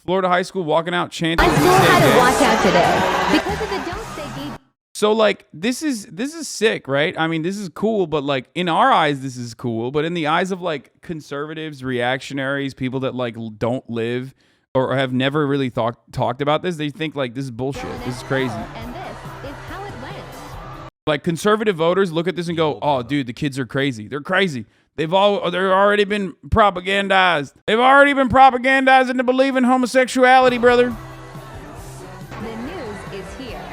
Florida high school walking out chanting. My school had to walk out today because of the Don't Say Gay. So like this is sick, right? I mean, this is cool, but like in our eyes this is cool, but in the eyes of like conservatives, reactionaries, people that like don't live or have never really talked about this, they think like this is bullshit. This is crazy. And this is how it went. Like conservative voters look at this and go, "Oh, dude, the kids are crazy. They're crazy. They're already been propagandized. They've already been propagandized into believing homosexuality, brother." The news is here.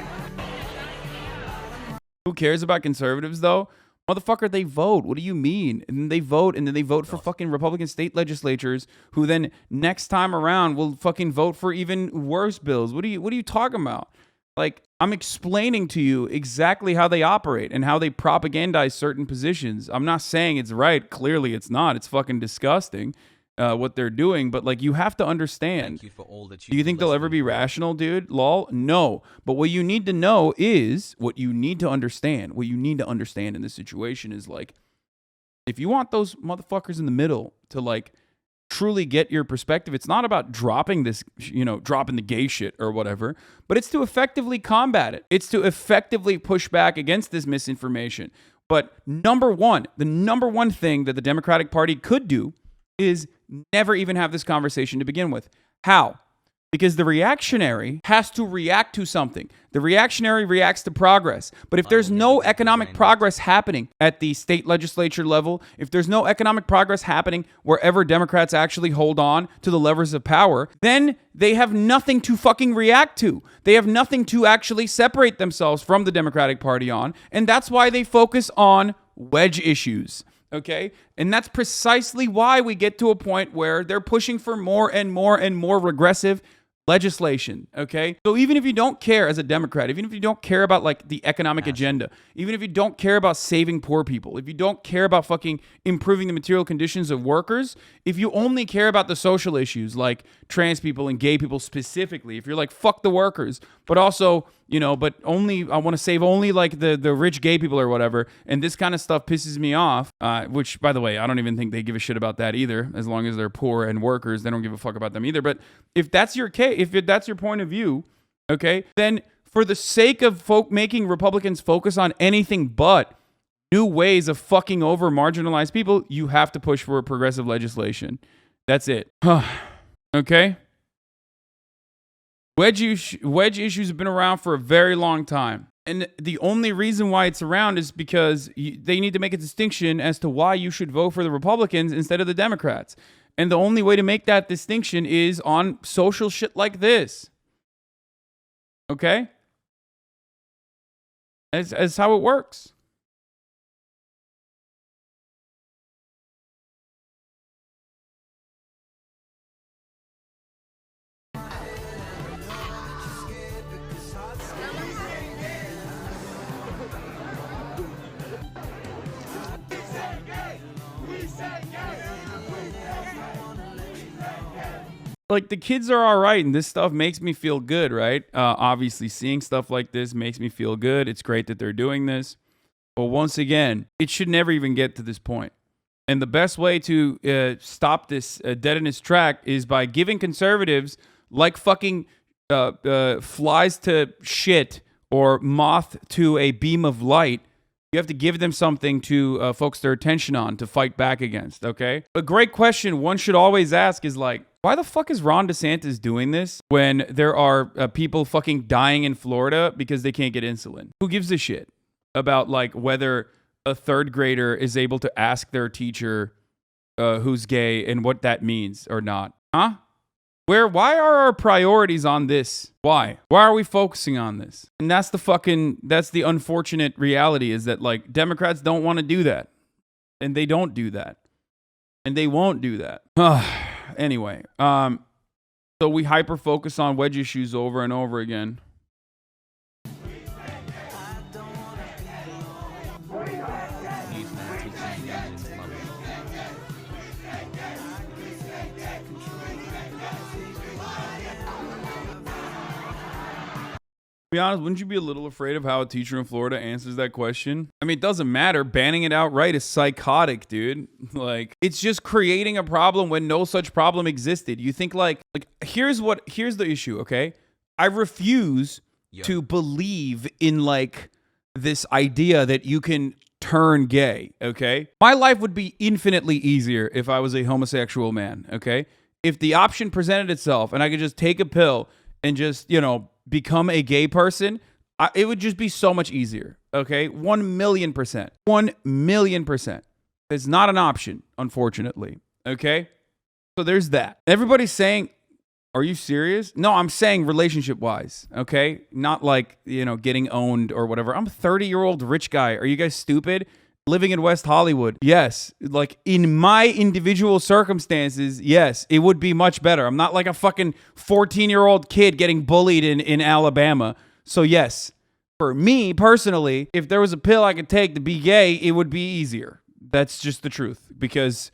Who cares about conservatives though? Motherfucker, they vote. What do you mean? And then they vote, and then they vote for fucking Republican state legislatures who then next time around will fucking vote for even worse bills. What are you talking about? Like, I'm explaining to you exactly how they operate and how they propagandize certain positions. I'm not saying it's right. Clearly it's not. It's fucking disgusting what they're doing. But like, you have to understand. Thank you for all that Do you think they'll ever be rational, dude? Lol? No. But what you need to know is, what you need to understand in this situation is like, if you want those motherfuckers in the middle to like truly get your perspective, it's not about dropping this, dropping the gay shit or whatever, but it's to effectively combat it. It's to effectively push back against this misinformation. But the number one thing that the Democratic Party could do is never even have this conversation to begin with. How? Because the reactionary has to react to something. The reactionary reacts to progress. But if there's no economic progress happening at the state legislature level, if there's no economic progress happening wherever Democrats actually hold on to the levers of power, then they have nothing to fucking react to. They have nothing to actually separate themselves from the Democratic Party on. And that's why they focus on wedge issues. Okay? And that's precisely why we get to a point where they're pushing for more and more and more regressive legislation, okay? So even if you don't care as a Democrat, even if you don't care about like the economic agenda, even if you don't care about saving poor people, if you don't care about fucking improving the material conditions of workers, if you only care about the social issues like trans people and gay people specifically, if you're like, fuck the workers, but also, but only, I want to save only like the rich gay people or whatever, and this kind of stuff pisses me off, which by the way, I don't even think they give a shit about that either. As long as they're poor and workers, they don't give a fuck about them either. But if that's your case, if that's your point of view, okay, then for the sake of making Republicans focus on anything but new ways of fucking over marginalized people, you have to push for progressive legislation. That's it. Okay? Wedge issues have been around for a very long time. And the only reason why it's around is because they need to make a distinction as to why you should vote for the Republicans instead of the Democrats. And the only way to make that distinction is on social shit like this. Okay? That's how it works. Like, the kids are all right, and this stuff makes me feel good, right? Obviously, seeing stuff like this makes me feel good. It's great that they're doing this. But once again, it should never even get to this point. And the best way to stop this dead in its track is by giving conservatives, like fucking flies to shit or moth to a beam of light, you have to give them something to focus their attention on, to fight back against, okay? A great question one should always ask is like, why the fuck is Ron DeSantis doing this when there are people fucking dying in Florida because they can't get insulin? Who gives a shit about like whether a third grader is able to ask their teacher who's gay and what that means or not? Huh? Why are our priorities on this? Why are we focusing on this? And that's the unfortunate reality, is that like Democrats don't want to do that. And they don't do that. And they won't do that. Anyway, so we hyper focus on wedge issues over and over again. be honest, wouldn't you be a little afraid of how a teacher in Florida answers that question? I mean, it doesn't matter. Banning it outright is psychotic, dude. Like, it's just creating a problem when no such problem existed. You think like here's the issue, okay? I refuse to believe in like this idea that you can turn gay, okay? My life would be infinitely easier if I was a homosexual man, okay? If the option presented itself and I could just take a pill and just, become a gay person, it would just be so much easier. Okay, 1,000,000%. 1,000,000%. It's not an option, unfortunately. Okay, so there's that. Everybody's saying, "Are you serious?" No, I'm saying relationship-wise. Okay, not like getting owned or whatever. I'm a 30-year-old rich guy. Are you guys stupid? Living in West Hollywood. Yes. Like in my individual circumstances, yes, it would be much better. I'm not like a fucking 14-year-old kid getting bullied in Alabama. So yes, for me personally, if there was a pill I could take to be gay, it would be easier. That's just the truth because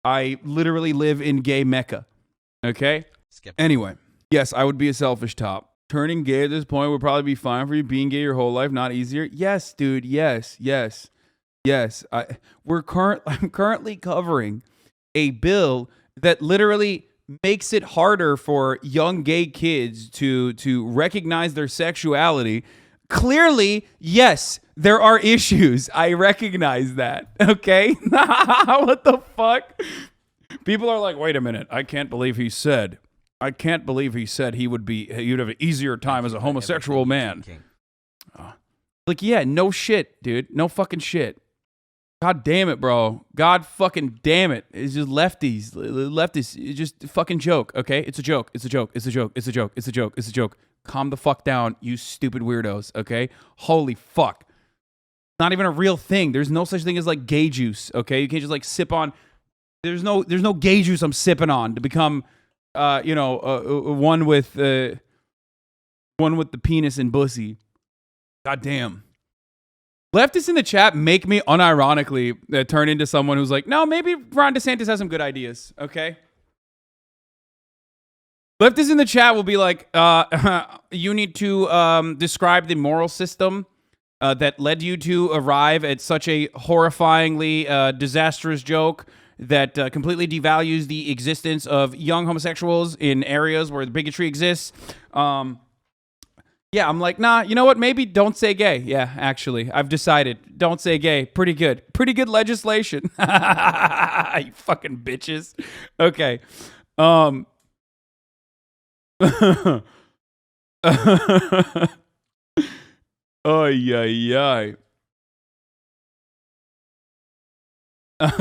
I literally live in gay Mecca. Okay? Anyway, yes, I would be a selfish top. Turning gay at this point would probably be fine for you. Being gay your whole life, not easier. Yes, dude. Yes. Yes, I'm currently covering a bill that literally makes it harder for young gay kids to recognize their sexuality. Clearly, yes, there are issues. I recognize that. Okay? What the fuck? People are like, "Wait a minute. I can't believe he said you'd have an easier time as a homosexual man." Like, yeah, no shit, dude. No fucking shit. God damn it, bro. God fucking damn it. It's just lefties. Lefties. It's just a fucking joke, okay? It's a joke. It's a joke. It's a joke. It's a joke. It's a joke. It's a joke. Calm the fuck down, you stupid weirdos, okay? Holy fuck. Not even a real thing. There's no such thing as like gay juice, okay? You can't just like sip on. There's no gay juice I'm sipping on to become one with the penis and pussy. God damn. Leftists in the chat make me unironically turn into someone who's like, no, maybe Ron DeSantis has some good ideas, okay? Leftists in the chat will be like, you need to describe the moral system that led you to arrive at such a horrifyingly disastrous joke that completely devalues the existence of young homosexuals in areas where the bigotry exists. Yeah, I'm like, nah, you know what? Maybe don't say gay. Yeah, actually, I've decided. Don't say gay. Pretty good. Pretty good legislation. You fucking bitches. Okay. Ay.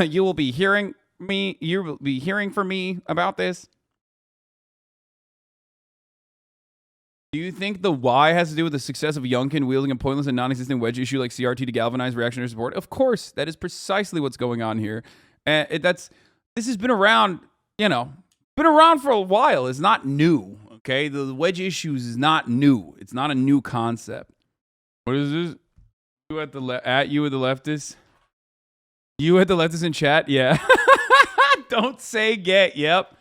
You will be hearing from me about this. Do you think the why has to do with the success of Youngkin wielding a pointless and non-existent wedge issue like CRT to galvanize reactionary support? Of course, that is precisely what's going on here. This has been around, for a while. It's not new, okay? The wedge issues is not new. It's not a new concept. What is this? You at the leftists? You at the leftists in chat? Yeah. Don't say gay. Yep.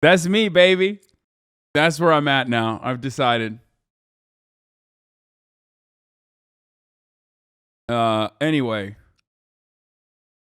That's me, baby. That's where I'm at now. I've decided. Anyway.